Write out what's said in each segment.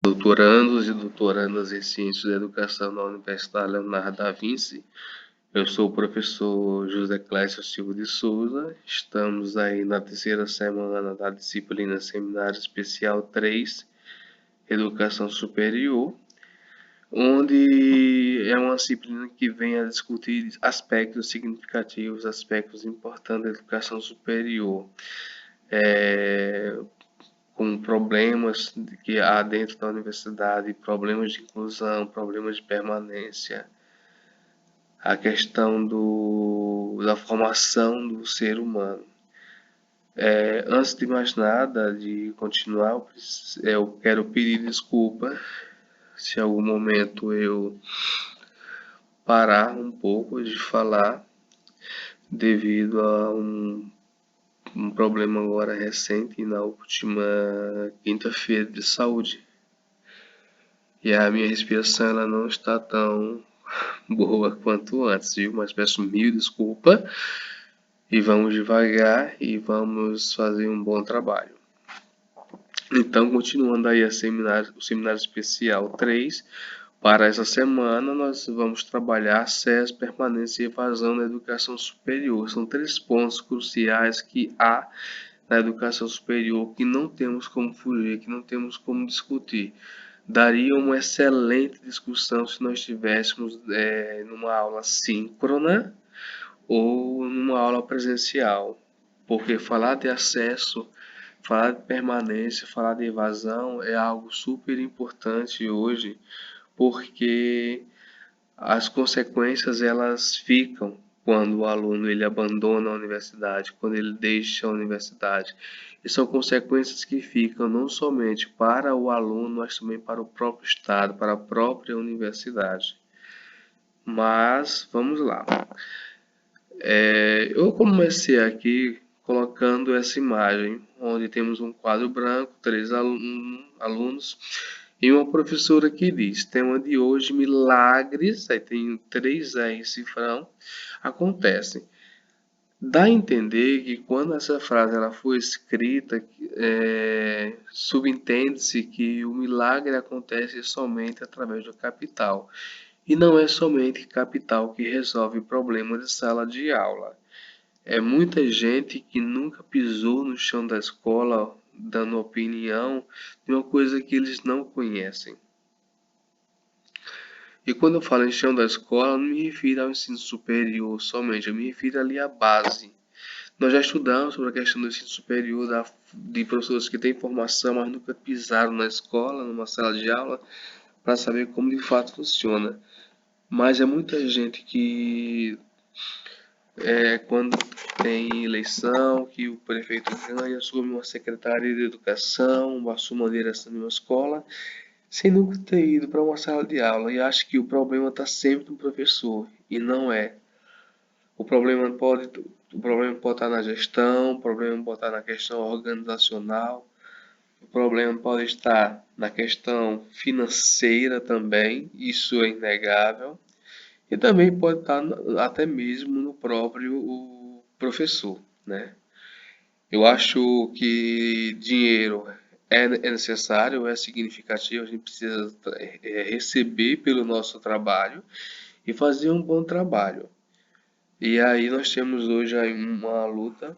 Doutorandos e doutorandas em Ciências da Educação da Universidade Leonardo da Vinci. Eu sou o professor José Clécio Silva de Souza. Estamos aí na terceira semana da disciplina Seminário Especial 3, Educação Superior, onde é uma disciplina que vem a discutir aspectos significativos, aspectos importantes da educação superior. Com problemas que há dentro da universidade, problemas de inclusão, problemas de permanência, a questão da formação do ser humano. Antes de mais nada, de continuar, eu quero pedir desculpa se em algum momento eu parar um pouco de falar devido a um problema agora recente na última quinta-feira de saúde. E a minha respiração ela não está tão boa quanto antes, viu? Mas peço mil desculpas e vamos devagar e vamos fazer um bom trabalho. Então, continuando aí o seminário especial 3, para essa semana nós vamos trabalhar acesso, permanência e evasão na educação superior. São 3 pontos cruciais que há na educação superior que não temos como fugir, que não temos como discutir. Daria uma excelente discussão se nós estivéssemos numa aula síncrona ou numa aula presencial, porque falar de acesso, falar de permanência, falar de evasão é algo super importante hoje, porque as consequências elas ficam quando o aluno ele abandona a universidade, quando ele deixa a universidade. E são consequências que ficam não somente para o aluno, mas também para o próprio Estado, para a própria universidade. Mas vamos lá. Eu comecei aqui colocando essa imagem, onde temos um quadro branco, 3 alunos e uma professora que diz: tema de hoje, milagres, aí tem 3 R cifrão, acontecem. Dá a entender que quando essa frase ela foi escrita, subentende-se que o milagre acontece somente através do capital. E não é somente capital que resolve problemas de sala de aula. É muita gente que nunca pisou no chão da escola dando opinião de uma coisa que eles não conhecem. E quando eu falo em chão da escola, não me refiro ao ensino superior somente, eu me refiro ali à base. Nós já estudamos sobre a questão do ensino superior, de professores que têm formação, mas nunca pisaram na escola, numa sala de aula, para saber como de fato funciona. Mas é muita gente que, quando tem eleição, que o prefeito ganha, assume uma secretaria de educação, assume uma direção de uma escola, sem nunca ter ido para uma sala de aula, e acha que o problema está sempre no professor, e não é. O problema pode estar na gestão, o problema pode estar na questão organizacional, o problema pode estar na questão financeira também, isso é inegável, e também pode estar até mesmo no próprio o professor, né? Eu acho que dinheiro é necessário, é significativo, a gente precisa receber pelo nosso trabalho e fazer um bom trabalho. E aí nós temos hoje aí uma luta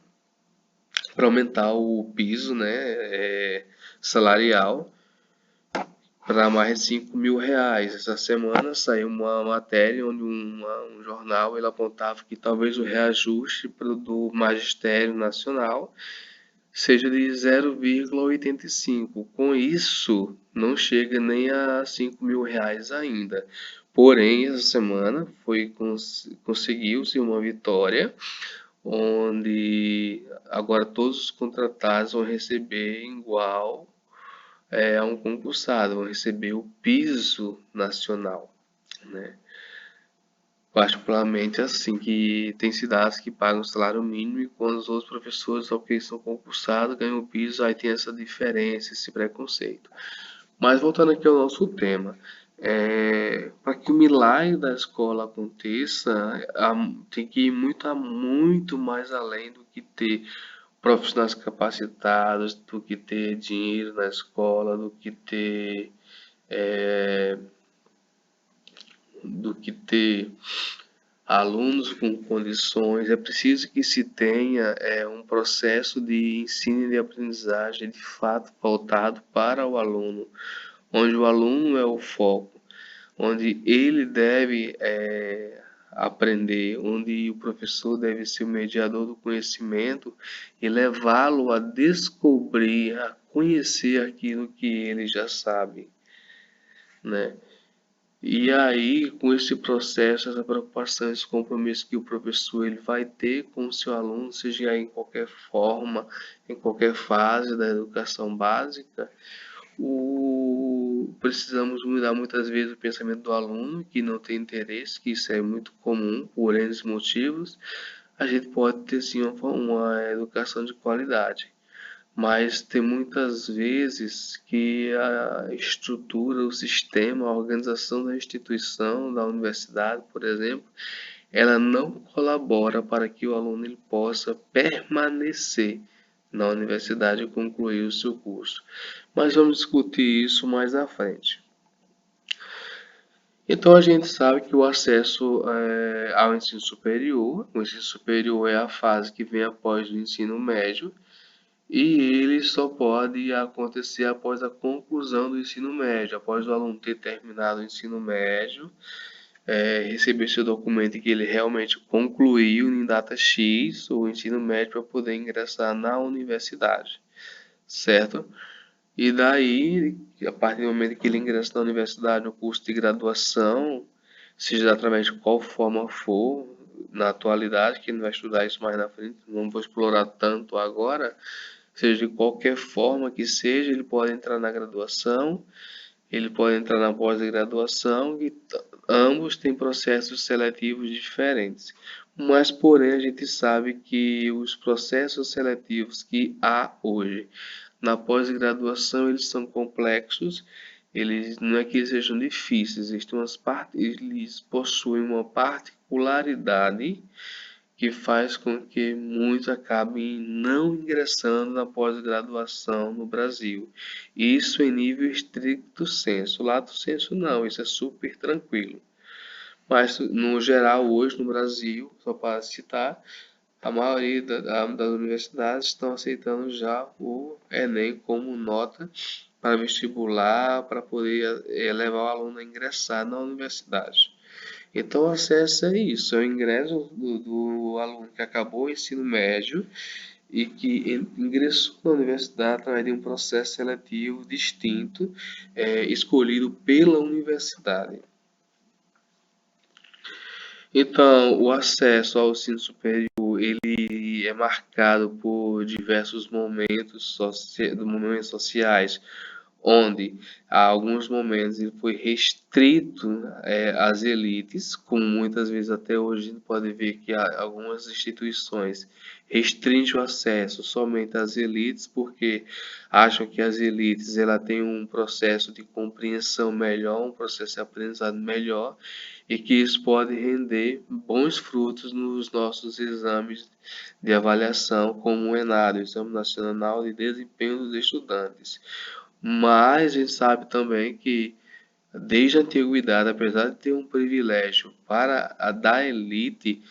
para aumentar o piso, né, salarial para mais de 5 mil reais. Essa semana saiu uma matéria onde um jornal ele apontava que talvez o reajuste do magistério nacional seja de 0,85. Com isso, não chega nem a 5 mil reais ainda. Porém, essa semana conseguiu-se uma vitória, onde agora todos os contratados vão receber igual a um concursado, vão receber o piso nacional, né? Particularmente assim, que tem cidades que pagam salário mínimo e quando os outros professores que são concursados ganham o piso, aí tem essa diferença, esse preconceito. Mas voltando aqui ao nosso tema, para que o milagre da escola aconteça, tem que ir muito mais além do que ter profissionais capacitados, do que ter dinheiro na escola, do que ter ter alunos com condições, é preciso que se tenha um processo de ensino e de aprendizagem de fato pautado para o aluno, onde o aluno é o foco, onde ele deve aprender, onde o professor deve ser o mediador do conhecimento e levá-lo a descobrir, a conhecer aquilo que ele já sabe, né? E aí, com esse processo, essa preocupação, esse compromisso que o professor ele vai ter com o seu aluno, seja em qualquer forma, em qualquer fase da educação básica, precisamos mudar muitas vezes o pensamento do aluno que não tem interesse, que isso é muito comum por N motivos. A gente pode ter sim uma educação de qualidade, mas tem muitas vezes que a estrutura, o sistema, a organização da instituição, da universidade, por exemplo, ela não colabora para que o aluno ele possa permanecer na universidade e concluir o seu curso. Mas vamos discutir isso mais à frente. Então a gente sabe que o acesso ao ensino superior, o ensino superior é a fase que vem após o ensino médio, e ele só pode acontecer após a conclusão do ensino médio, após o aluno ter terminado o ensino médio, receber seu documento que ele realmente concluiu em data X o ensino médio para poder ingressar na universidade, certo? E daí, a partir do momento que ele ingressa na universidade, no curso de graduação, seja através de qual forma for, na atualidade, que ele vai estudar isso mais na frente, não vou explorar tanto agora, seja de qualquer forma que seja, ele pode entrar na graduação, ele pode entrar na pós-graduação, e ambos têm processos seletivos diferentes. Mas, porém, a gente sabe que os processos seletivos que há hoje na pós-graduação, eles são complexos, eles não é que eles sejam difíceis, eles possuem uma particularidade que faz com que muitos acabem não ingressando na pós-graduação no Brasil. Isso em nível estricto sensu. Lato sensu não, isso é super tranquilo. Mas no geral hoje no Brasil, só para citar, a maioria das universidades estão aceitando já o Enem como nota para vestibular, para poder levar o aluno a ingressar na universidade. Então, o acesso é isso, é o ingresso do aluno que acabou o ensino médio e que ingressou na universidade através de um processo seletivo distinto, escolhido pela universidade. Então, o acesso ao ensino superior ele é marcado por diversos momentos sociais, onde há alguns momentos ele foi restrito às elites, como muitas vezes até hoje a gente pode ver que há algumas instituições restringem o acesso somente às elites, porque acham que as elites ela têm um processo de compreensão melhor, um processo de aprendizado melhor, e que isso pode render bons frutos nos nossos exames de avaliação, como o ENAD, o Exame Nacional de Desempenho dos Estudantes. Mas a gente sabe também que, desde a antiguidade, apesar de ter um privilégio para a da elite,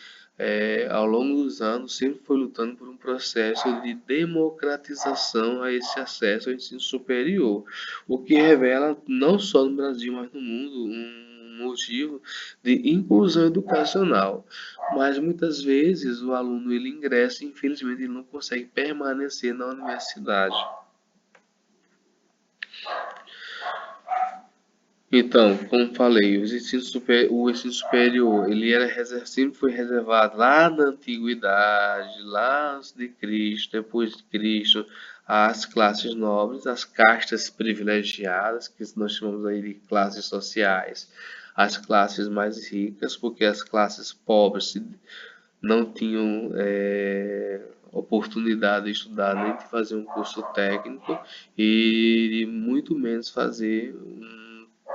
ao longo dos anos sempre foi lutando por um processo de democratização a esse acesso ao ensino superior, o que revela, não só no Brasil, mas no mundo, um motivo de inclusão educacional. Mas muitas vezes o aluno ele ingressa e infelizmente ele não consegue permanecer na universidade. Então, como falei, o ensino superior, ele sempre foi reservado lá na antiguidade, lá antes de Cristo, depois de Cristo, às classes nobres, às castas privilegiadas, que nós chamamos aí de classes sociais, as classes mais ricas, porque as classes pobres não tinham oportunidade de estudar nem de fazer um curso técnico e muito menos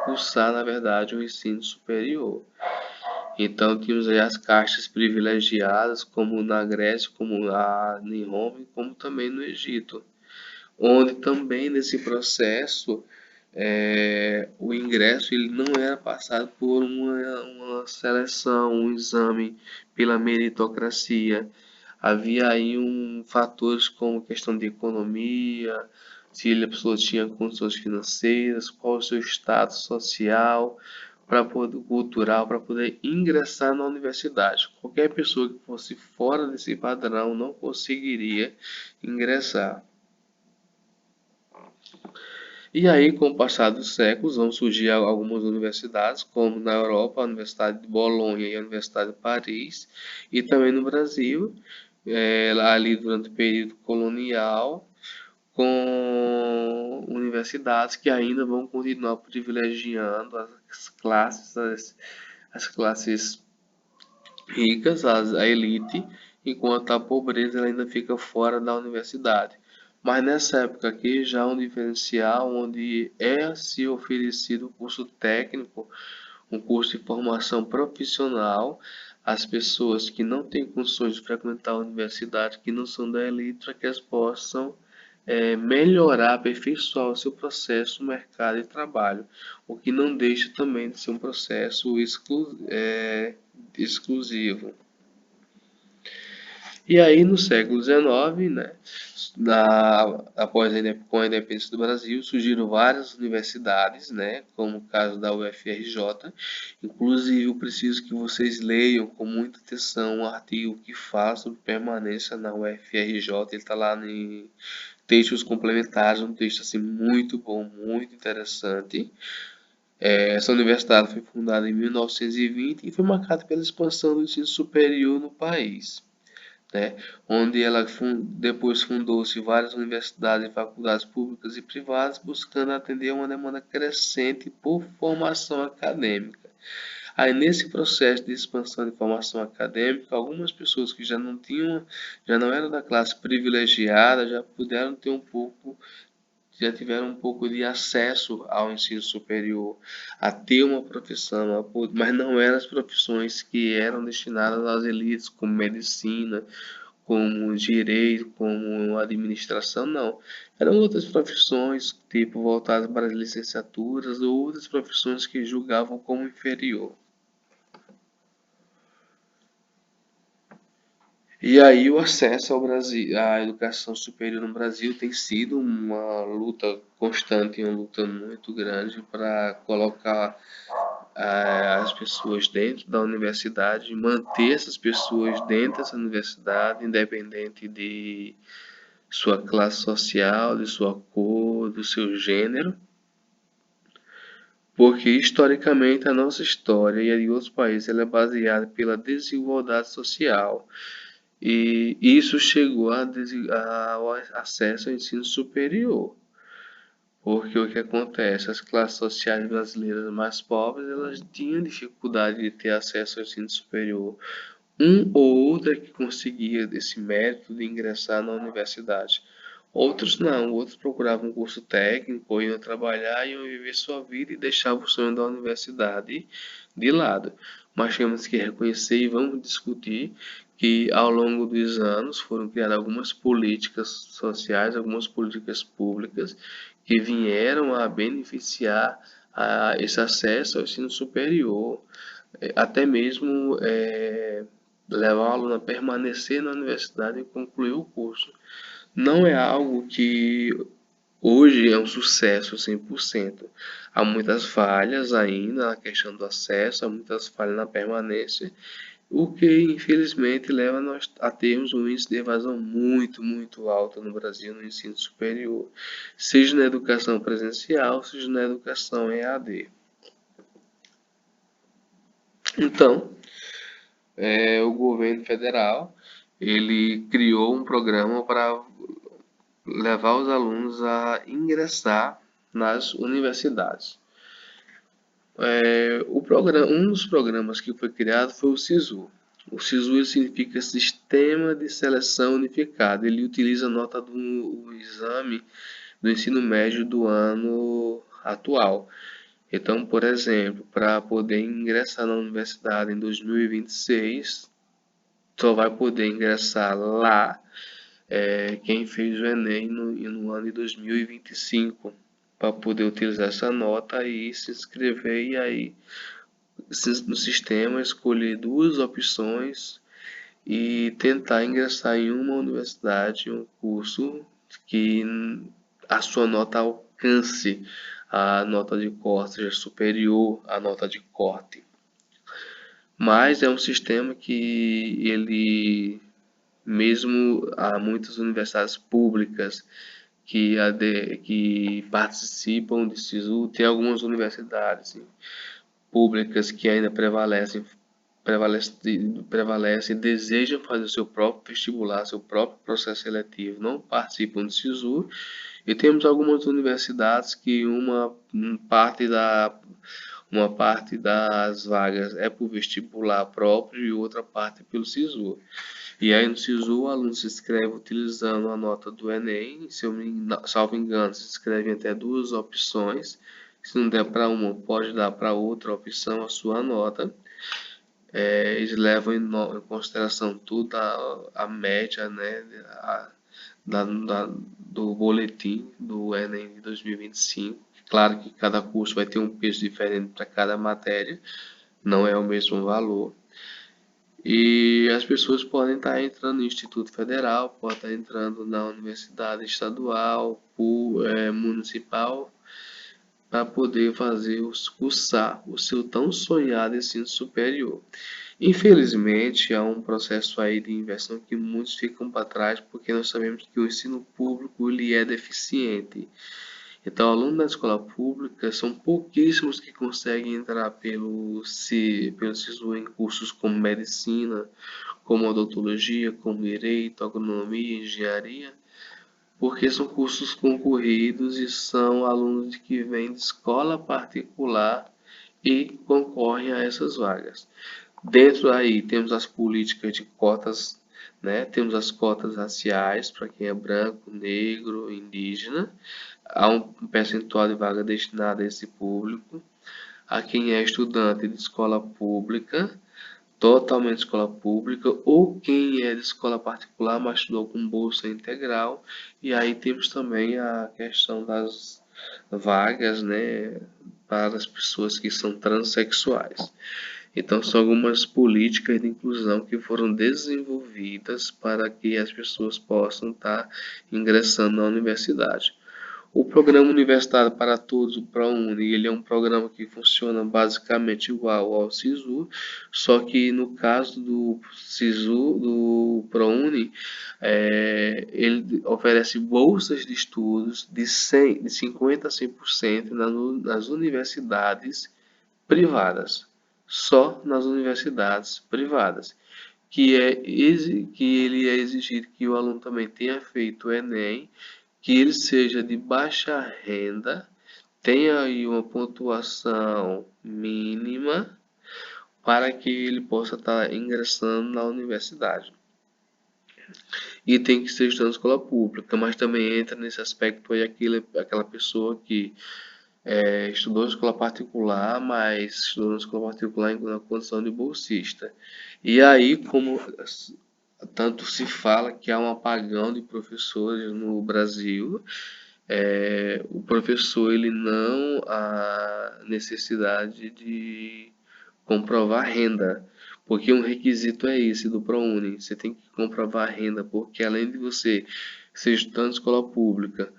cursar, na verdade, um ensino superior. Então, tínhamos aí as castas privilegiadas, como na Grécia, como em Roma, como também no Egito, onde também nesse processo o ingresso ele não era passado por uma uma seleção, um exame pela meritocracia. Havia aí fatores como questão de economia, se a pessoa tinha condições financeiras, qual o seu status social, para poder cultural, para poder ingressar na universidade. Qualquer pessoa que fosse fora desse padrão não conseguiria ingressar. E aí, com o passar dos séculos, vão surgir algumas universidades, como na Europa, a Universidade de Bolonha e a Universidade de Paris, e também no Brasil, ali durante o período colonial, com universidades que ainda vão continuar privilegiando as classes ricas, a elite, enquanto a pobreza ela ainda fica fora da universidade. Mas nessa época aqui já há um diferencial onde é se oferecido um curso técnico, um curso de formação profissional às pessoas que não têm condições de frequentar a universidade, que não são da elite, para que elas possam melhorar, aperfeiçoar o seu processo no mercado de trabalho, o que não deixa também de ser um processo exclusivo. E aí, no século XIX, né, com a independência do Brasil, surgiram várias universidades, né, como o caso da UFRJ. Inclusive, eu preciso que vocês leiam com muita atenção o artigo que fala sobre permanência na UFRJ. Ele está lá em textos complementares, um texto assim muito bom, muito interessante. Essa universidade foi fundada em 1920 e foi marcada pela expansão do ensino superior no país, né? Onde ela depois fundou-se várias universidades e faculdades públicas e privadas, buscando atender a uma demanda crescente por formação acadêmica. Aí nesse processo de expansão de formação acadêmica, algumas pessoas que já não eram da classe privilegiada, já tiveram um pouco de acesso ao ensino superior, a ter uma profissão, mas não eram as profissões que eram destinadas às elites, como medicina, como direito, como administração, não. Eram outras profissões, tipo voltadas para as licenciaturas ou outras profissões que julgavam como inferior. E aí o acesso ao Brasil, à educação superior no Brasil tem sido uma luta constante, uma luta muito grande para colocar as pessoas dentro da universidade, manter essas pessoas dentro dessa universidade, independente de sua classe social, de sua cor, do seu gênero, porque historicamente a nossa história e a de outros países ela é baseada pela desigualdade social. E isso chegou ao acesso ao ensino superior. Porque o que acontece? As classes sociais brasileiras mais pobres, elas tinham dificuldade de ter acesso ao ensino superior. Um ou outro é que conseguia esse mérito de ingressar na universidade. Outros não, outros procuravam um curso técnico, ou iam trabalhar, iam viver sua vida e deixavam o sonho da universidade de lado. Mas temos que reconhecer e vamos discutir que ao longo dos anos foram criadas algumas políticas sociais, algumas políticas públicas que vieram a beneficiar esse acesso ao ensino superior, até mesmo levar o aluno a permanecer na universidade e concluir o curso. Não é algo que hoje é um sucesso 100%. Há muitas falhas ainda na questão do acesso, há muitas falhas na permanência, o que infelizmente leva a nós a termos um índice de evasão muito, muito alto no Brasil no ensino superior, seja na educação presencial, seja na educação EAD. Então, o governo federal ele criou um programa para levar os alunos a ingressar nas universidades. Um dos programas que foi criado foi o SISU. O SISU significa Sistema de Seleção Unificado. Ele utiliza a nota do exame do ensino médio do ano atual. Então, por exemplo, para poder ingressar na universidade em 2026, só vai poder ingressar lá quem fez o Enem no ano de 2025, para poder utilizar essa nota e se inscrever e aí no sistema, escolher duas opções e tentar ingressar em uma universidade, um curso que a sua nota alcance a nota de corte, seja superior à nota de corte. Mas é um sistema que ele, mesmo há muitas universidades públicas que participam de SISU, tem algumas universidades públicas que ainda prevalecem e desejam fazer seu próprio vestibular, seu próprio processo seletivo, não participam do SISU. E temos algumas universidades que uma parte das vagas é por vestibular próprio e outra parte pelo SISU. E aí no SISU o aluno se inscreve utilizando a nota do Enem, se eu salvo engano, se inscreve em até duas opções. Se não der para uma, pode dar para outra opção a sua nota. Eles levam em consideração tudo a média, né, do boletim do Enem de 2025. Claro que cada curso vai ter um peso diferente para cada matéria, não é o mesmo valor. E as pessoas podem estar entrando no Instituto Federal, podem estar entrando na Universidade Estadual, municipal, para poder cursar o seu tão sonhado ensino superior. Infelizmente, há um processo aí de inversão que muitos ficam para trás, porque nós sabemos que o ensino público ele é deficiente. Então, alunos da escola pública são pouquíssimos que conseguem entrar pelo SISU em cursos como medicina, como odontologia, como direito, agronomia, engenharia, porque são cursos concorridos e são alunos que vêm de escola particular e concorrem a essas vagas. Dentro aí temos as políticas de cotas, né? Temos as cotas raciais para quem é branco, negro, indígena. Há um percentual de vaga destinada a esse público. A quem é estudante de escola pública, totalmente escola pública, ou quem é de escola particular, mas estudou com bolsa integral. E aí temos também a questão das vagas, né, para as pessoas que são transexuais. Então, são algumas políticas de inclusão que foram desenvolvidas para que as pessoas possam estar ingressando na universidade. O Programa Universitário para Todos, o ProUni, ele é um programa que funciona basicamente igual ao SISU, só que no caso do SISU, do ProUni, ele oferece bolsas de estudos de 50% a 100% nas universidades privadas, só nas universidades privadas, que ele é exigido que o aluno também tenha feito o Enem, que ele seja de baixa renda, tenha aí uma pontuação mínima para que ele possa estar ingressando na universidade. E tem que ser estudando na escola pública, mas também entra nesse aspecto aí aquela pessoa que estudou em escola particular, mas estudou na escola particular na condição de bolsista. E aí, como tanto se fala que há um apagão de professores no Brasil, o professor ele não há necessidade de comprovar renda, porque um requisito é esse do ProUni, você tem que comprovar renda, porque além de você ser estudante de escola pública,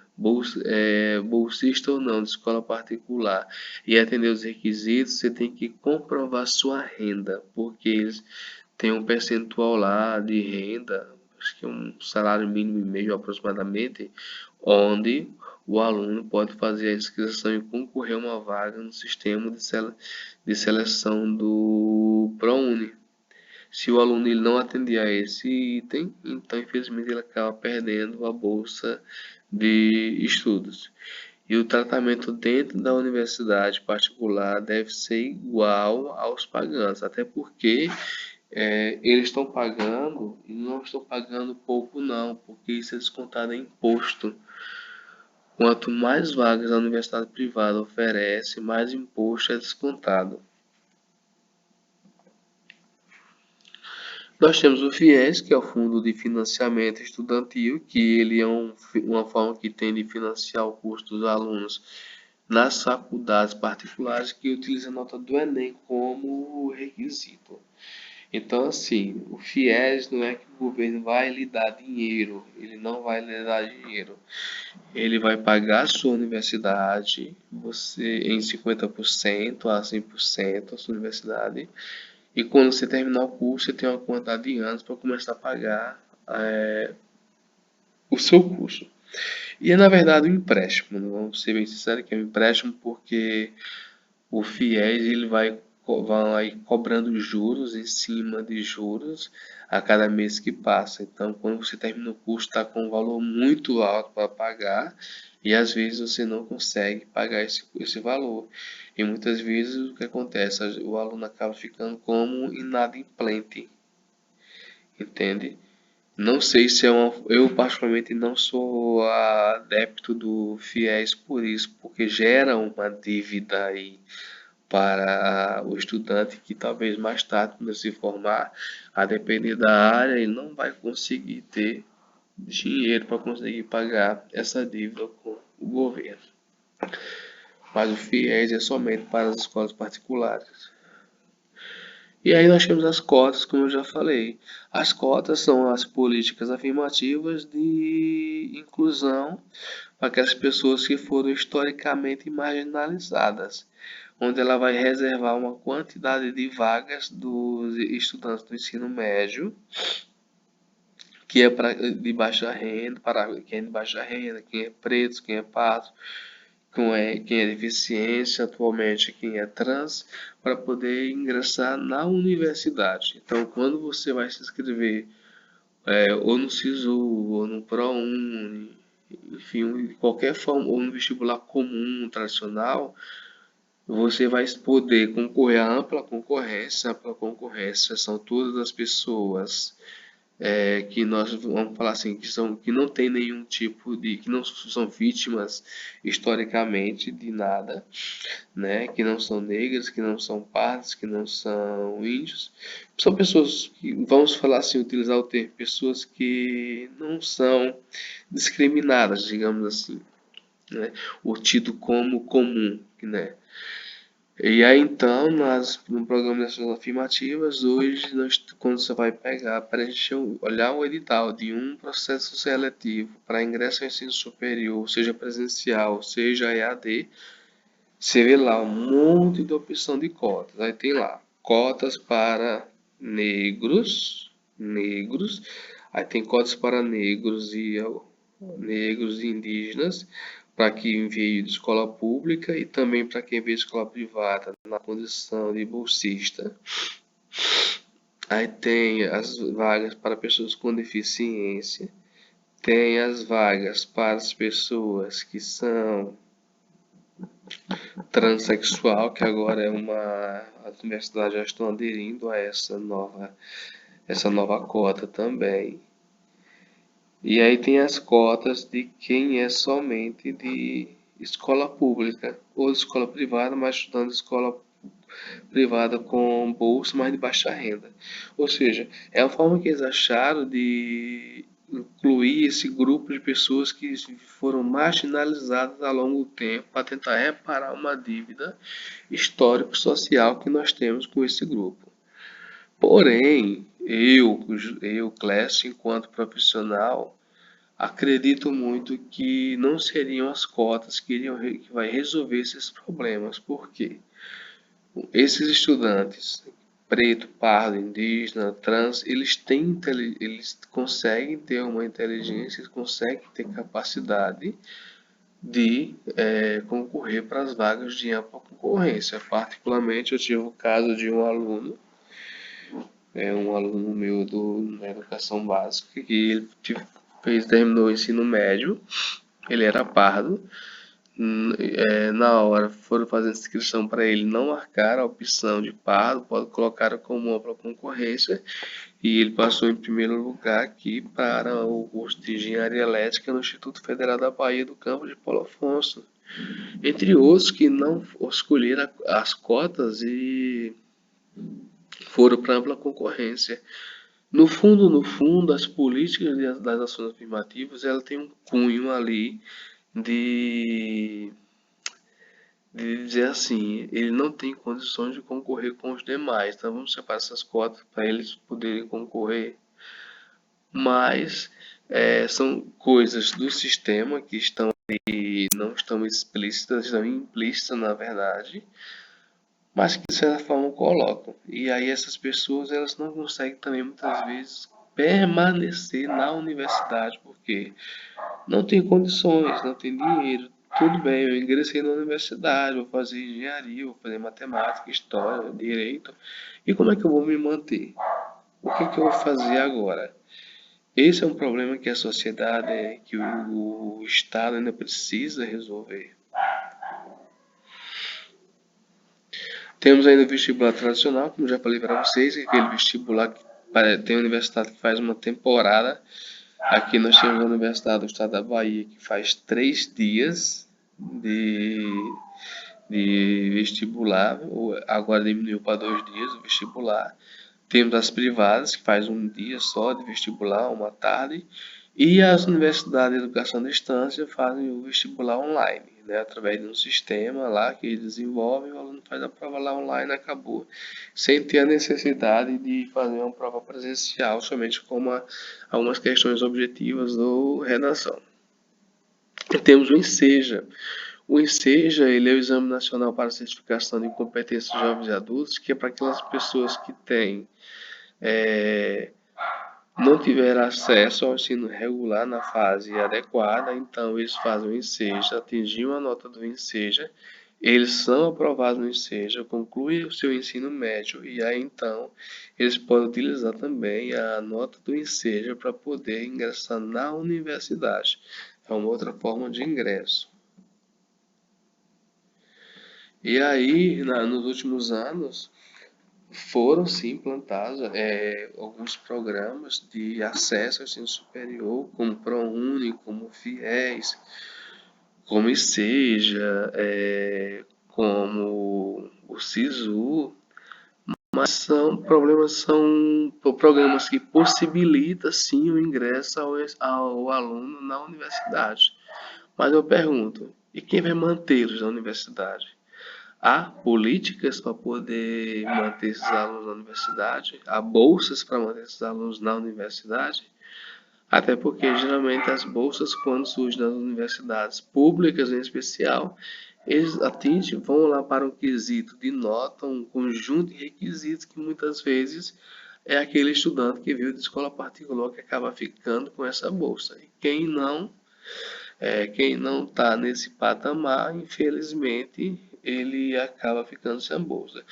bolsista ou não de escola particular e atender os requisitos, você tem que comprovar sua renda, porque eles têm um percentual lá de renda, acho que um salário mínimo e meio aproximadamente, onde o aluno pode fazer a inscrição e concorrer a uma vaga no sistema de seleção do ProUni. Se o aluno ele não atender a esse item, então infelizmente ele acaba perdendo a bolsa de estudos. E o tratamento dentro da universidade particular deve ser igual aos pagantes, até porque eles estão pagando e não estão pagando pouco não, porque isso é descontado em imposto. Quanto mais vagas a universidade privada oferece, mais imposto é descontado. Nós temos o FIES, que é o Fundo de Financiamento Estudantil, que ele é uma forma que tem de financiar o custo dos alunos nas faculdades particulares que utilizam a nota do Enem como requisito. Então, assim, o FIES não é que o governo vai lhe dar dinheiro, ele não vai lhe dar dinheiro. Ele vai pagar a sua universidade, você em 50% a 100% a sua universidade, e quando você terminar o curso, você tem uma quantidade de anos para começar a pagar o seu curso. E é na verdade um empréstimo, né? Vamos ser bem sinceros que é um empréstimo porque o FIES ele vai cobrando juros em cima de juros a cada mês que passa. Então, quando você termina o curso, está com um valor muito alto para pagar e às vezes você não consegue pagar esse valor. E muitas vezes o que acontece? O aluno acaba ficando como inadimplente, entende? Não sei se é uma. Eu, particularmente, não sou adepto do FIES por isso, porque gera uma dívida aí para o estudante que talvez mais tarde, quando se formar, a depender da área, ele não vai conseguir ter dinheiro para conseguir pagar essa dívida com o governo. Mas o FIES é somente para as escolas particulares. E aí nós temos as cotas, como eu já falei. As cotas são as políticas afirmativas de inclusão para aquelas pessoas que foram historicamente marginalizadas, onde ela vai reservar uma quantidade de vagas dos estudantes do ensino médio, que é para de baixa renda, para quem é de baixa renda, quem é preto, quem é pardo, quem é deficiência, atualmente quem é trans, para poder ingressar na universidade. Então, quando você vai se inscrever ou no SISU, ou no ProUni, enfim, de qualquer forma, ou no vestibular comum, tradicional, você vai poder concorrer à ampla concorrência. A ampla concorrência são todas as pessoas que nós vamos falar assim, que não tem nenhum tipo de, que não são vítimas historicamente de nada, né? Que não são negras, que não são pardas, que não são índios. São pessoas que, vamos falar assim, utilizar o termo, pessoas que não são discriminadas, digamos assim, né? Ou tido como comum, né? E aí então, no programa de ações afirmativas, hoje quando você vai pegar para a gente olhar o edital de um processo seletivo para ingresso ao ensino superior, seja presencial, seja EAD, você vê lá um monte de opção de cotas. Aí tem lá cotas para negros, aí tem cotas para negros e indígenas, para quem veio de escola pública e também para quem veio de escola privada na condição de bolsista. Aí tem as vagas para pessoas com deficiência, tem as vagas para as pessoas que são transexual, que agora é as universidades já estão aderindo a essa nova cota também. E aí tem as cotas de quem é somente de escola pública ou de escola privada, mas estudando escola privada com bolsa, mas de baixa renda. Ou seja, é a forma que eles acharam de incluir esse grupo de pessoas que foram marginalizadas ao longo do tempo para tentar reparar uma dívida histórico-social que nós temos com esse grupo. Porém, Clécio, enquanto profissional, acredito muito que não seriam as cotas que vai resolver esses problemas. Por quê? Esses estudantes, preto, pardo, indígena, trans, eles conseguem ter uma inteligência, eles conseguem ter capacidade de concorrer para as vagas de ampla concorrência. Particularmente, eu tive o caso de um aluno meu na educação básica, que ele terminou o ensino médio, ele era pardo, na hora foram fazer a inscrição para ele, não marcar a opção de pardo, colocar como ampla concorrência, e ele passou em primeiro lugar aqui para o curso de Engenharia Elétrica no Instituto Federal da Bahia do Campo de Paulo Afonso, entre outros que não escolheram as cotas e foram para ampla concorrência. No fundo, as políticas das ações afirmativas, ela tem um cunho ali de de dizer assim, ele não tem condições de concorrer com os demais, então vamos separar essas cotas para eles poderem concorrer, mas são coisas do sistema que estão e não estão explícitas, estão implícitas na verdade, mas que de certa forma colocam. E aí essas pessoas elas não conseguem também muitas vezes permanecer na universidade porque não tem condições, não tem dinheiro. Tudo bem, eu ingressei na universidade, vou fazer engenharia, vou fazer matemática, história, direito. E como é que eu vou me manter? O que é que eu vou fazer agora? Esse é um problema que a sociedade, que o Estado ainda precisa resolver. Temos ainda o vestibular tradicional, como já falei para vocês, aquele vestibular que tem universidade que faz uma temporada. Aqui nós temos a Universidade do Estado da Bahia que faz 3 dias de, de vestibular, agora diminuiu para 2 dias o vestibular. Temos as privadas que faz um dia só de vestibular, uma tarde, e as universidades de educação à distância fazem o vestibular online, né, através de um sistema lá que eles desenvolvem, o aluno faz a prova lá online, acabou, sem ter a necessidade de fazer uma prova presencial, somente com algumas questões objetivas ou redação. E temos o ENSEJA. O ENSEJA, ele é o Exame Nacional para Certificação de Competências de Jovens e Adultos, que é para aquelas pessoas que têm não tiver acesso ao ensino regular na fase adequada, então eles fazem o ENSEJA, atingiram a nota do ENSEJA, eles são aprovados no ENSEJA, concluem o seu ensino médio e aí então eles podem utilizar também a nota do ENSEJA para poder ingressar na universidade. É uma outra forma de ingresso. E aí, nos últimos anos, foram sim implantados alguns programas de acesso ao ensino superior, como ProUni, como FIES, como ICEJA, como o SISU, mas são programas que possibilitam sim o ingresso ao aluno na universidade. Mas eu pergunto, e quem vai mantê-los na universidade? Há políticas para poder manter esses alunos na universidade? Há bolsas para manter esses alunos na universidade? Até porque geralmente as bolsas, quando surgem nas universidades públicas em especial, eles vão lá para um quesito de nota, um conjunto de requisitos que muitas vezes é aquele estudante que veio de escola particular que acaba ficando com essa bolsa. E quem não está nesse patamar, infelizmente, ele acaba ficando sem bolsa.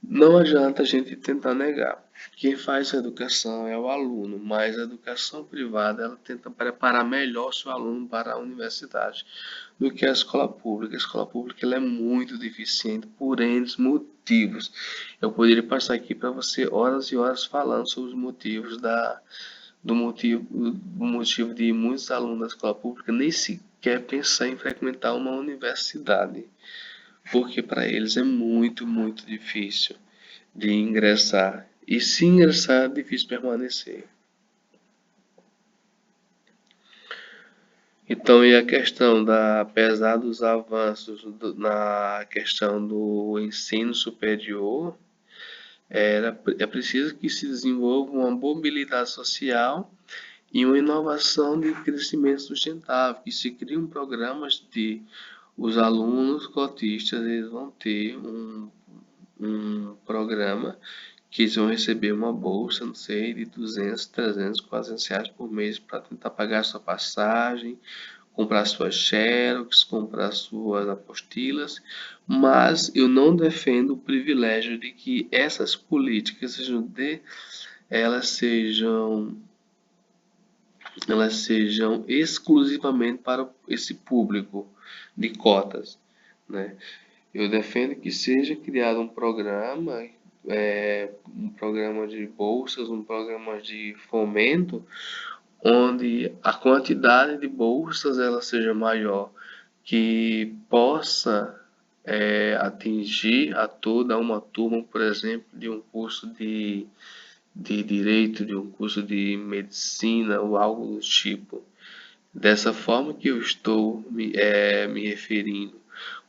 Não adianta a gente tentar negar. Quem faz a educação é o aluno, mas a educação privada ela tenta preparar melhor o seu aluno para a universidade do que a escola pública. A escola pública ela é muito deficiente por N motivos. Eu poderia passar aqui para você horas e horas falando sobre os motivos do motivo de muitos alunos da escola pública nem sequer pensar em frequentar uma universidade, porque para eles é muito, muito difícil de ingressar. E se ingressar, é difícil permanecer. Então, e a questão apesar dos avanços na questão do ensino superior, é preciso que se desenvolva uma mobilidade social e uma inovação de crescimento sustentável, que se criam programas de os alunos cotistas eles vão ter um programa que eles vão receber uma bolsa, não sei, de 200, 300, 400 reais por mês para tentar pagar sua passagem, comprar suas xerox, comprar suas apostilas, mas eu não defendo o privilégio de que essas políticas elas sejam elas sejam exclusivamente para esse público de cotas, né? Eu defendo que seja criado um programa de bolsas, um programa de fomento, onde a quantidade de bolsas ela seja maior, que possa atingir a toda uma turma, por exemplo, de um curso de direito, de um curso de medicina ou algo do tipo. Dessa forma que eu estou me referindo.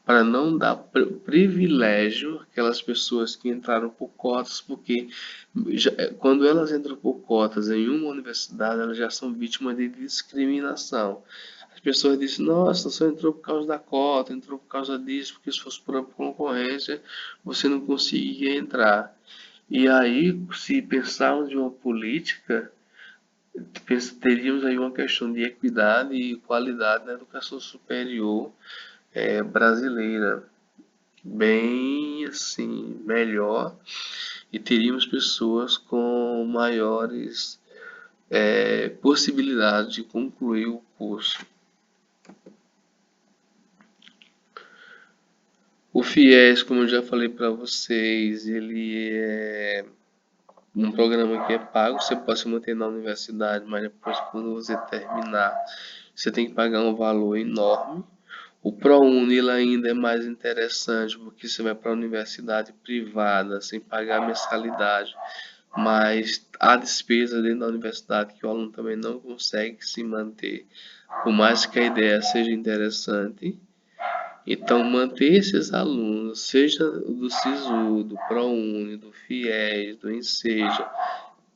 para não dar privilégio àquelas pessoas que entraram por cotas, porque quando elas entram por cotas em uma universidade, elas já são vítimas de discriminação. As pessoas dizem, nossa, só entrou por causa da cota, entrou por causa disso, porque se fosse por concorrência, você não conseguia entrar. E aí, se pensarmos em uma política, teríamos aí uma questão de equidade e qualidade na educação superior brasileira, bem assim, melhor, e teríamos pessoas com maiores possibilidades de concluir o curso. O FIES, como eu já falei para vocês, ele é um programa que é pago, você pode se manter na universidade, mas depois quando você terminar, você tem que pagar um valor enorme. O ProUni ele ainda é mais interessante porque você vai para a universidade privada sem pagar mensalidade, mas há despesa dentro da universidade que o aluno também não consegue se manter, por mais que a ideia seja interessante. Então, manter esses alunos, seja do SISU, do ProUni, do FIES, do Enseja,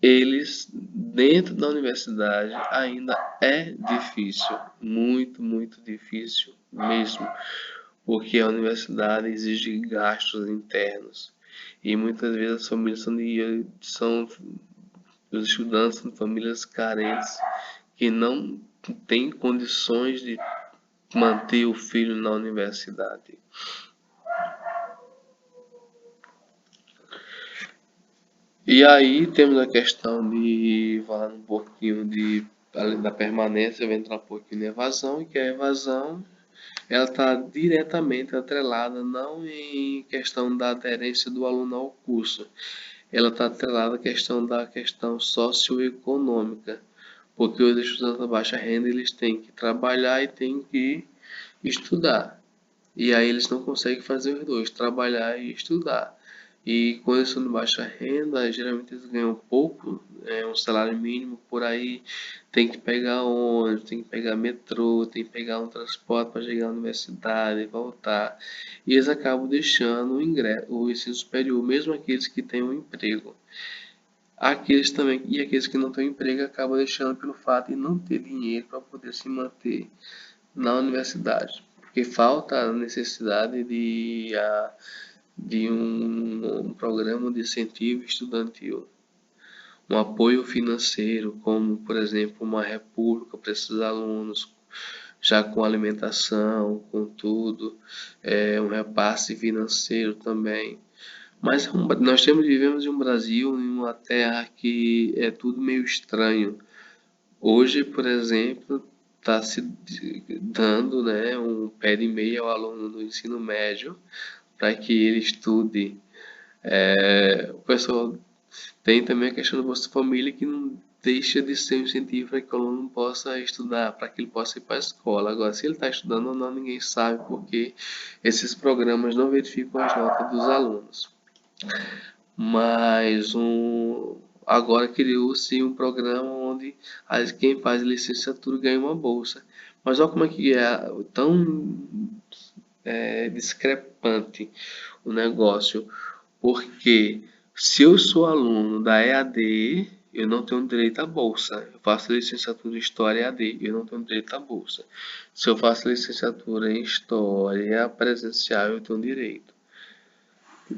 eles dentro da universidade ainda é difícil, muito, muito difícil mesmo, porque a universidade exige gastos internos e muitas vezes as famílias são os estudantes são famílias carentes que não têm condições de manter o filho na universidade. E aí temos a questão de falar um pouquinho de além da permanência, eu vou entrar um pouquinho na evasão, e que a evasão ela está diretamente atrelada não em questão da aderência do aluno ao curso, ela está atrelada à questão da questão socioeconômica, porque os estudantes da baixa renda eles têm que trabalhar e têm que estudar. E aí eles não conseguem fazer os dois, trabalhar e estudar. E quando eles são de baixa renda, geralmente eles ganham pouco, um salário mínimo por aí, tem que pegar ônibus, tem que pegar metrô, tem que pegar um transporte para chegar à universidade e voltar. E eles acabam deixando o ensino superior, mesmo aqueles que têm um emprego. Aqueles também, e aqueles que não têm emprego acabam deixando pelo fato de não ter dinheiro para poder se manter na universidade, porque falta a necessidade de um programa de incentivo estudantil, um apoio financeiro, como por exemplo uma república para esses alunos, já com alimentação, com tudo, um repasse financeiro também. Mas nós vivemos em um Brasil, em uma terra que é tudo meio estranho. Hoje, por exemplo, está se dando, né, um pé de meia ao aluno do ensino médio para que ele estude. O pessoal tem também a questão do Bolsa Família que não deixa de ser um incentivo para que o aluno possa estudar, para que ele possa ir para a escola. Agora, se ele está estudando ou não, ninguém sabe, porque esses programas não verificam as notas dos alunos. Mas agora criou-se um programa onde quem faz licenciatura ganha uma bolsa. Mas olha como é que é tão discrepante o negócio, porque se eu sou aluno da EAD, eu não tenho direito à bolsa. Eu faço licenciatura em História EAD, eu não tenho direito à bolsa. Se eu faço licenciatura em História presencial, eu tenho direito.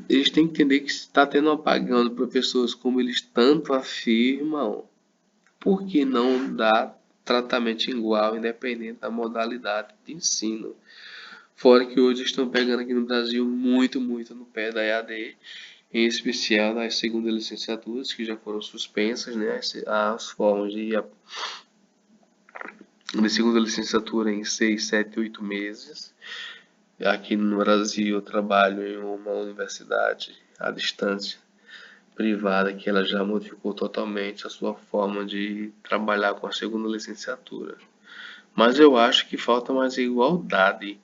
Eles têm que entender que se está tendo apagão de professores como eles tanto afirmam, por que não dá tratamento igual, independente da modalidade de ensino? Fora que hoje estão pegando aqui no Brasil muito, muito no pé da EAD, em especial nas segundas licenciaturas, que já foram suspensas, né? As formas de segunda licenciatura em 6, 7, 8 meses. Aqui no Brasil eu trabalho em uma universidade à distância privada que ela já modificou totalmente a sua forma de trabalhar com a segunda licenciatura. Mas eu acho que falta mais igualdade.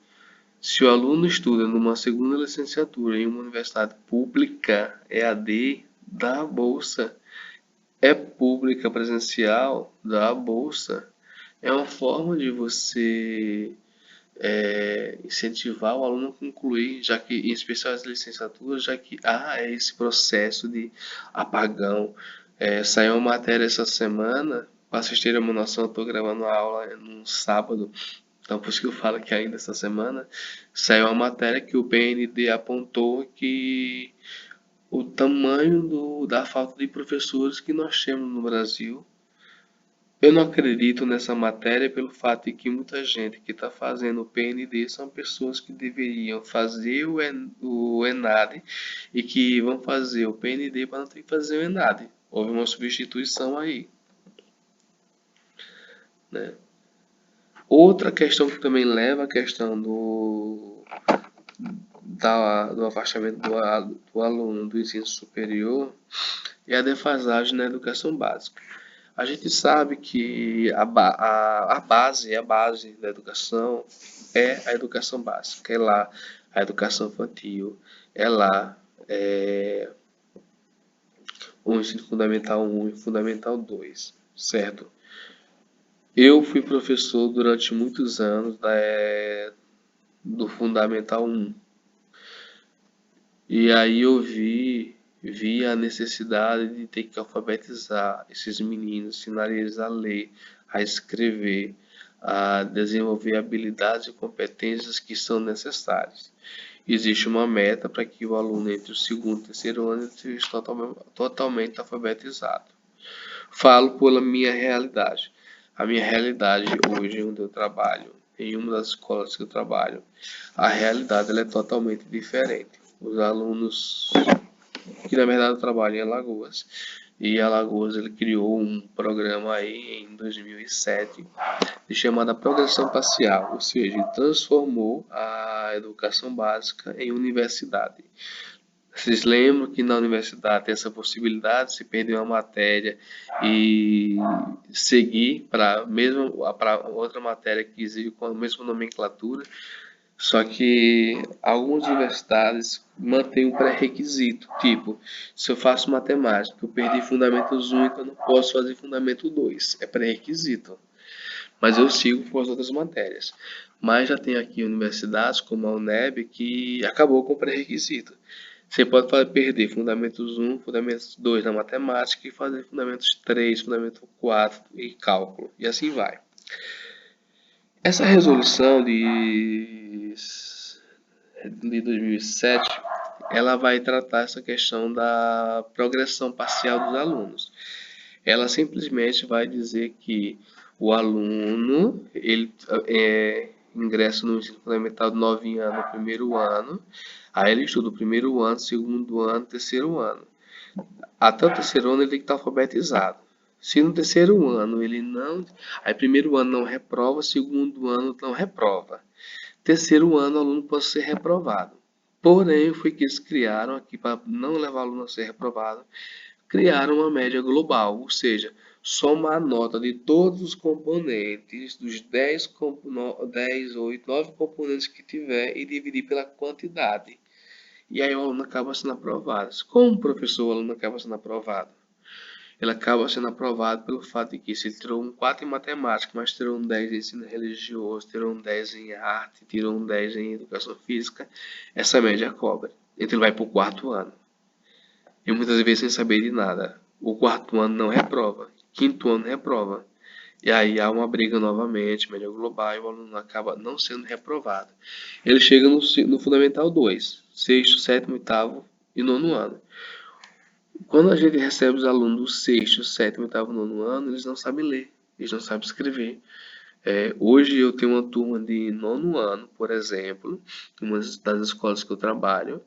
Se o aluno estuda numa segunda licenciatura em uma universidade pública, EAD, dá a bolsa. É pública presencial, dá a bolsa. É uma forma de você incentivar o aluno a concluir, já que, em especial as licenciaturas, já que há esse processo de apagão. Saiu uma matéria essa semana, para vocês terem uma noção, eu estou gravando a aula no sábado, então por isso que eu falo que ainda essa semana, saiu uma matéria que o PND apontou que o tamanho da falta de professores que nós temos no Brasil. Eu não acredito nessa matéria pelo fato de que muita gente que está fazendo o PND são pessoas que deveriam fazer o ENAD e que vão fazer o PND para não ter que fazer o ENAD. Houve uma substituição aí, né? Outra questão que também leva a questão do afastamento do aluno do ensino superior é a defasagem na educação básica. A gente sabe que a base da educação é a educação básica, é lá a educação infantil, é lá o ensino fundamental 1 e fundamental 2, certo? Eu fui professor durante muitos anos do fundamental 1, e aí eu vi a necessidade de ter que alfabetizar esses meninos, ensinar eles a ler, a escrever, a desenvolver habilidades e competências que são necessárias. Existe uma meta para que o aluno entre o segundo e o terceiro ano esteja totalmente alfabetizado. Falo pela minha realidade. A minha realidade hoje, onde eu trabalho, em uma das escolas que eu trabalho, a realidade ela é totalmente diferente. Os alunos, que na verdade eu trabalho em Alagoas, e Alagoas ele criou um programa aí em 2007 chamada progressão parcial, ou seja, ele transformou a educação básica em universidade. Vocês lembram que na universidade tem essa possibilidade de se perder uma matéria e seguir para outra matéria que exige com a mesma nomenclatura? Só que algumas universidades mantêm um pré-requisito, tipo, se eu faço matemática, eu perdi fundamentos 1, então eu não posso fazer fundamento 2, é pré-requisito. Mas eu sigo com as outras matérias. Mas já tem aqui universidades como a UNEB que acabou com o pré-requisito. Você pode perder fundamentos 1, fundamentos 2 na matemática e fazer fundamentos 3, fundamento 4 e cálculo. E assim vai. Essa resolução de 2007, ela vai tratar essa questão da progressão parcial dos alunos. Ela simplesmente vai dizer que o aluno ele ingressa no ensino fundamental de 9 anos no primeiro ano, aí ele estuda o primeiro ano, segundo ano, terceiro ano. Até o terceiro ano ele tem que estar alfabetizado. Se no terceiro ano ele não. Aí primeiro ano não reprova, segundo ano não reprova. Terceiro ano o aluno pode ser reprovado. Porém, foi que eles criaram aqui para não levar o aluno a ser reprovado, criaram uma média global, ou seja, soma a nota de todos os componentes, dos 10, 8, 9 componentes que tiver e dividir pela quantidade. E aí o aluno acaba sendo aprovado. Como professor o aluno acaba sendo aprovado? Ele acaba sendo aprovado pelo fato de que se ele tirou um 4 em matemática, mas tirou um 10 em ensino religioso, tirou um 10 em arte, tirou um 10 em educação física, essa média cobre. Então ele vai para o quarto ano. E muitas vezes sem saber de nada. O quarto ano não reprova, quinto ano reprova. E aí há uma briga novamente, média global, e o aluno acaba não sendo reprovado. Ele chega no Fundamental 2, sexto, sétimo, oitavo e nono ano. Quando a gente recebe os alunos do sexto, sétimo, oitavo, nono ano, eles não sabem ler, eles não sabem escrever. Hoje eu tenho uma turma de nono ano, por exemplo, em uma das escolas que eu trabalho,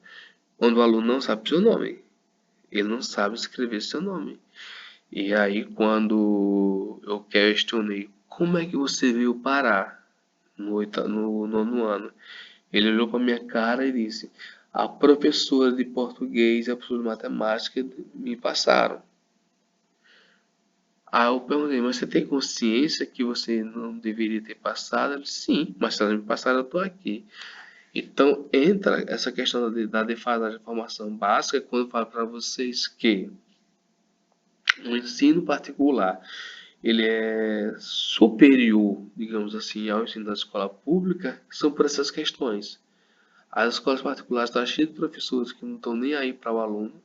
onde o aluno não sabe seu nome. Ele não sabe escrever seu nome. E aí, quando eu questionei como é que você veio parar no nono ano, ele olhou para minha cara e disse: a professora de português e a professora de matemática me passaram. Aí eu perguntei: mas você tem consciência que você não deveria ter passado? Ele disse: sim, mas se elas me passaram, eu estou aqui. Então entra essa questão da defasagem da formação básica quando eu falo para vocês que o ensino particular ele é superior, digamos assim, ao ensino da escola pública, são por essas questões. As escolas particulares estão cheias de professores que não estão nem aí para o aluno,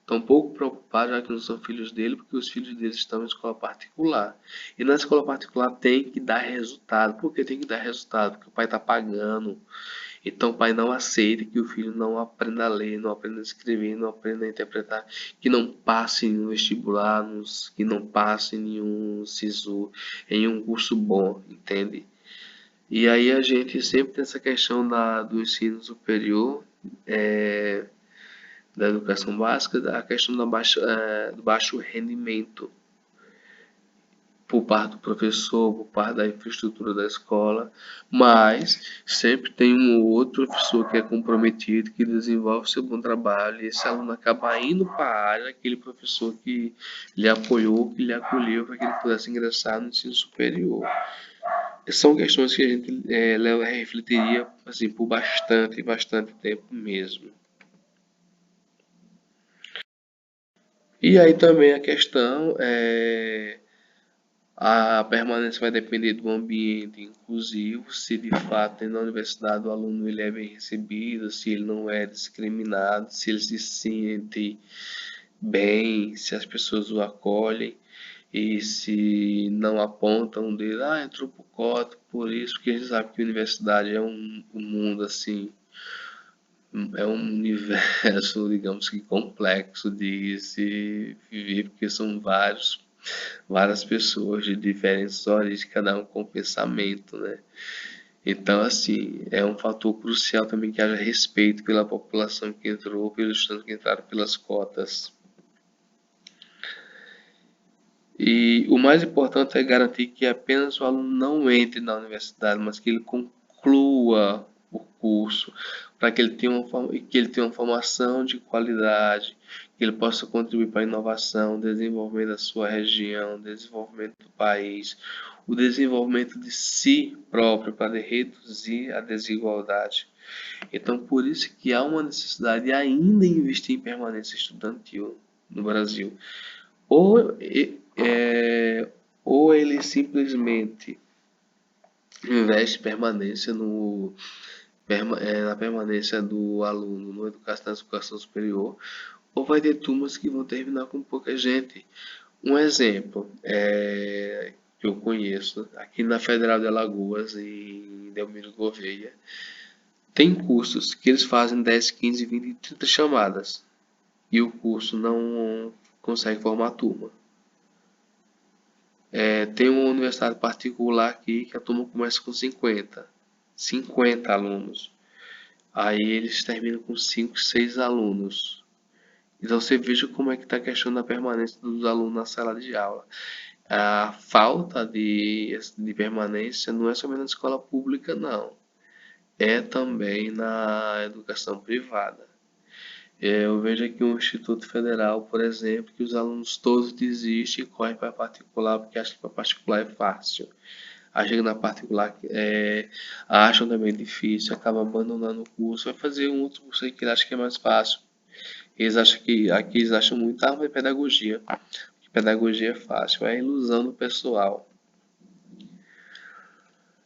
estão um pouco preocupados, já que não são filhos dele, porque os filhos deles estão em escola particular. E na escola particular tem que dar resultado. Por que tem que dar resultado? Porque o pai está pagando. Então o pai não aceita que o filho não aprenda a ler, não aprenda a escrever, não aprenda a interpretar, que não passe no vestibular, que não passe em nenhum SISU, em um curso bom, entende? E aí a gente sempre tem essa questão do ensino superior, é, da educação básica, da questão do baixo rendimento por parte do professor, por parte da infraestrutura da escola, mas sempre tem um ou outro professor que é comprometido, que desenvolve seu bom trabalho, e esse aluno acaba indo para a área, aquele professor que lhe apoiou, que lhe acolheu para que ele pudesse ingressar no ensino superior. São questões que a gente refletiria assim, por bastante tempo mesmo. E aí também a questão a permanência vai depender do ambiente inclusivo, se de fato na universidade o aluno ele é bem recebido, se ele não é discriminado, se ele se sente bem, se as pessoas o acolhem e se não apontam dele, entrou por cota, por isso, porque a gente sabe que a universidade é um mundo assim, é um universo, digamos que complexo de se viver, porque são várias pessoas de diferentes origens, cada um com pensamento, né? Então, assim, é um fator crucial também que haja respeito pela população que entrou, pelos estudantes que entraram pelas cotas. E o mais importante é garantir que apenas o aluno não entre na universidade, mas que ele conclua o curso, para que ele tenha uma formação de qualidade, que ele possa contribuir para a inovação, desenvolvimento da sua região, desenvolvimento do país, o desenvolvimento de si próprio para reduzir a desigualdade. Então, por isso que há uma necessidade ainda em investir em permanência estudantil no Brasil. Ou, ou ele simplesmente investe permanência na permanência do aluno na educação superior, ou vai ter turmas que vão terminar com pouca gente. Um exemplo que eu conheço, aqui na Federal de Alagoas, em Delmiro Gouveia, tem cursos que eles fazem 10, 15, 20, 30 chamadas, e o curso não consegue formar turma. Tem uma universidade particular aqui que a turma começa com 50 alunos. Aí eles terminam com 5, 6 alunos. Então você veja como é que está a questão da permanência dos alunos na sala de aula. A falta de permanência não é somente na escola pública, não. É também na educação privada. Eu vejo aqui um Instituto Federal, por exemplo, que os alunos todos desistem e correm para particular porque acham que para particular é fácil. Aí chega na particular, acham também difícil, acabam abandonando o curso, vai fazer um outro curso aí que ele acha que é mais fácil. Eles acham que aqui eles acham muito, mas pedagogia. Que pedagogia é fácil, é a ilusão do pessoal.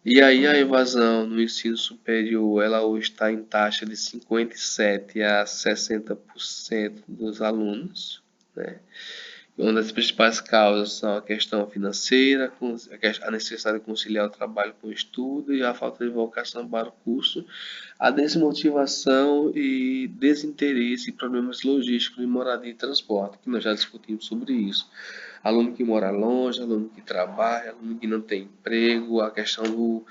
E aí a evasão no ensino superior, ela hoje está em taxa de 57 a 60% dos alunos, né? Uma das principais causas são a questão financeira, a necessidade de conciliar o trabalho com o estudo e a falta de vocação para o curso, a desmotivação e desinteresse e problemas logísticos de moradia e transporte, que nós já discutimos sobre isso. Aluno que mora longe, aluno que trabalha, aluno que não tem emprego, a questão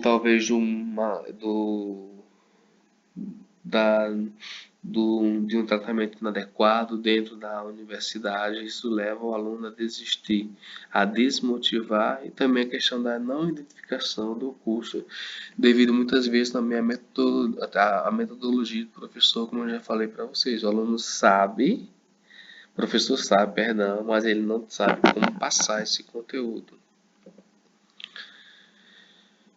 talvez da, de um tratamento inadequado dentro da universidade, isso leva o aluno a desistir, a desmotivar, e também a questão da não identificação do curso, devido muitas vezes na minha a metodologia do professor, como eu já falei para vocês, o aluno sabe, o professor sabe, perdão, mas ele não sabe como passar esse conteúdo.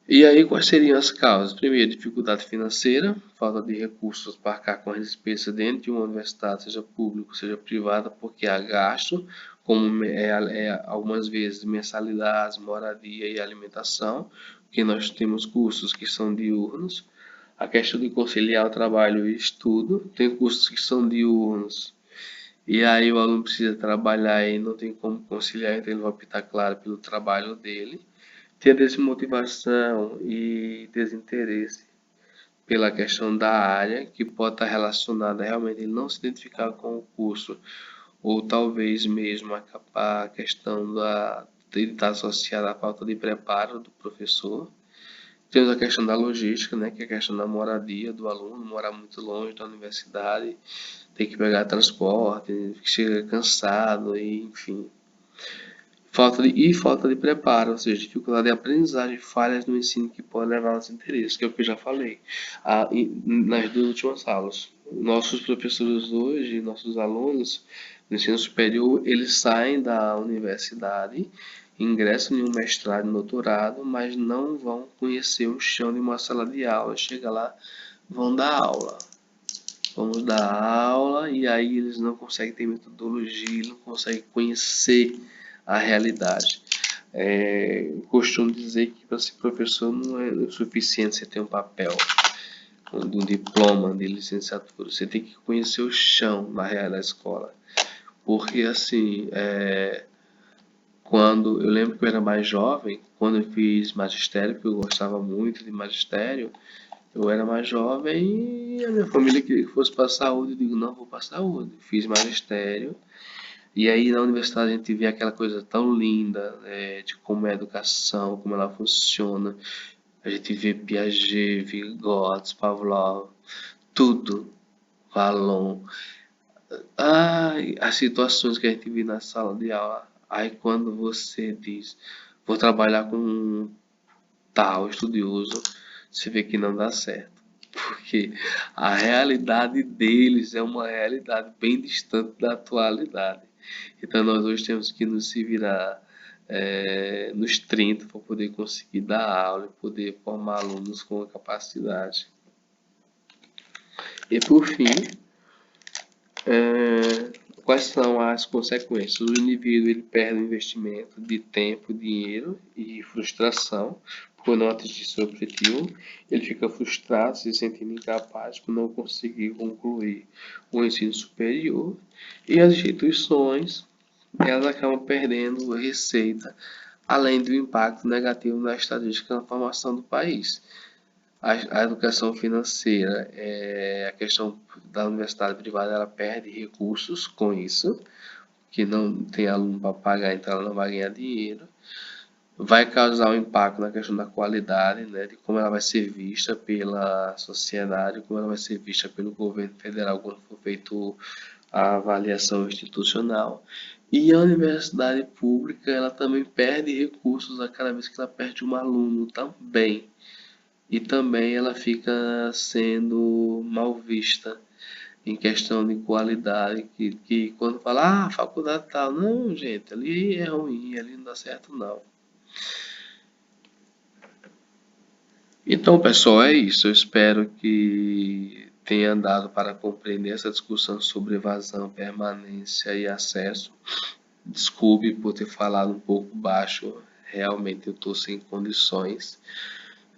E aí, quais seriam as causas? Primeiro, dificuldade financeira, falta de recursos para arcar com as despesas dentro de uma universidade, seja pública, seja privada, porque há gasto como algumas vezes mensalidades, moradia e alimentação, que nós temos cursos que são diurnos. A questão de conciliar o trabalho e estudo, tem cursos que são diurnos, e aí o aluno precisa trabalhar e não tem como conciliar, então ele vai optar, claro, pelo trabalho dele. Tem a desmotivação e desinteresse pela questão da área, que pode estar relacionada realmente ele não se identificar com o curso, ou talvez mesmo a questão de estar associada à falta de preparo do professor. Temos a questão da logística, né, que é a questão da moradia do aluno, morar muito longe da universidade, tem que pegar transporte, chega cansado, e, enfim. Falta de preparo, ou seja, dificuldade de aprendizagem, falhas no ensino que podem levar aos interesses, que é o que eu já falei nas duas últimas aulas. Nossos professores hoje, nossos alunos do ensino superior, eles saem da universidade, ingressam em um mestrado e doutorado, mas não vão conhecer o chão de uma sala de aula. Chega lá, vão dar aula. Vamos dar aula e aí eles não conseguem ter metodologia, não conseguem conhecer a realidade. Costumo dizer que para ser professor não é o suficiente você ter um papel, um diploma de licenciatura. Você tem que conhecer o chão na real da escola. Porque assim, quando eu lembro que eu era mais jovem, quando eu fiz magistério, porque eu gostava muito de magistério, eu era mais jovem e a minha família queria que fosse para saúde. Eu digo, não, vou para saúde. Fiz magistério. E aí na universidade a gente vê aquela coisa tão linda, de como é a educação, como ela funciona. A gente vê Piaget, Vygotsky, Pavlov, tudo, Vallon. Ai, as situações que a gente vê na sala de aula. Aí quando você diz, vou trabalhar com um tal estudioso, você vê que não dá certo. Porque a realidade deles é uma realidade bem distante da atualidade. Então nós hoje temos que nos se virar nos 30 para poder conseguir dar aula e poder formar alunos com capacidade. E por fim, quais são as consequências? O indivíduo ele perde o investimento de tempo, dinheiro e frustração por não atingir seu objetivo. Ele fica frustrado, se sentindo incapaz por não conseguir concluir o ensino superior. E as instituições elas acabam perdendo receita, além do impacto negativo na estatística na formação do país. A educação financeira, a questão da universidade privada, ela perde recursos com isso, que não tem aluno para pagar, então ela não vai ganhar dinheiro. Vai causar um impacto na questão da qualidade, né, de como ela vai ser vista pela sociedade, como ela vai ser vista pelo governo federal quando for feito a avaliação institucional. E a universidade pública, ela também perde recursos a cada vez que ela perde um aluno também. E também ela fica sendo mal vista em questão de qualidade, que quando fala, faculdade tal, não, gente, ali é ruim, ali não dá certo não. Então, pessoal, é isso. Eu espero que tenha dado para compreender essa discussão sobre evasão, permanência e acesso. Desculpe por ter falado um pouco baixo, realmente eu estou sem condições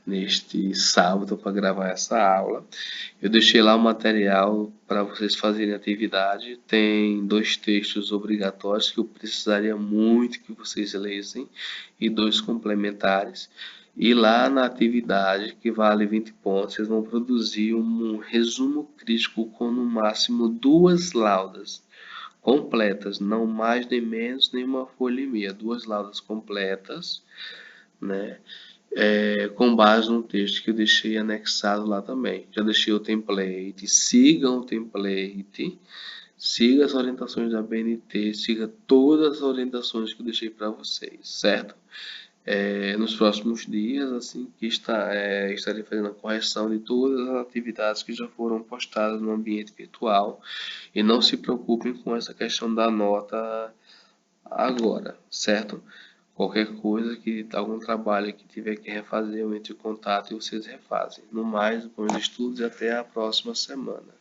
neste sábado para gravar essa aula. Eu deixei lá o material para vocês fazerem atividade. Tem 2 textos obrigatórios que eu precisaria muito que vocês lessem e 2 complementares. E lá na atividade, que vale 20 pontos, vocês vão produzir um resumo crítico com no máximo 2 laudas completas, não mais nem menos, nem uma folha e meia, 2 laudas completas, né? Com base no texto que eu deixei anexado lá também. Já deixei o template, sigam o template, siga as orientações da BNT, siga todas as orientações que eu deixei para vocês, certo? Nos próximos dias, assim que estarei fazendo a correção de todas as atividades que já foram postadas no ambiente virtual. E não se preocupem com essa questão da nota agora, certo? Qualquer coisa que algum trabalho que tiver que refazer, eu entro em contato e vocês refazem. No mais, bons estudos e até a próxima semana.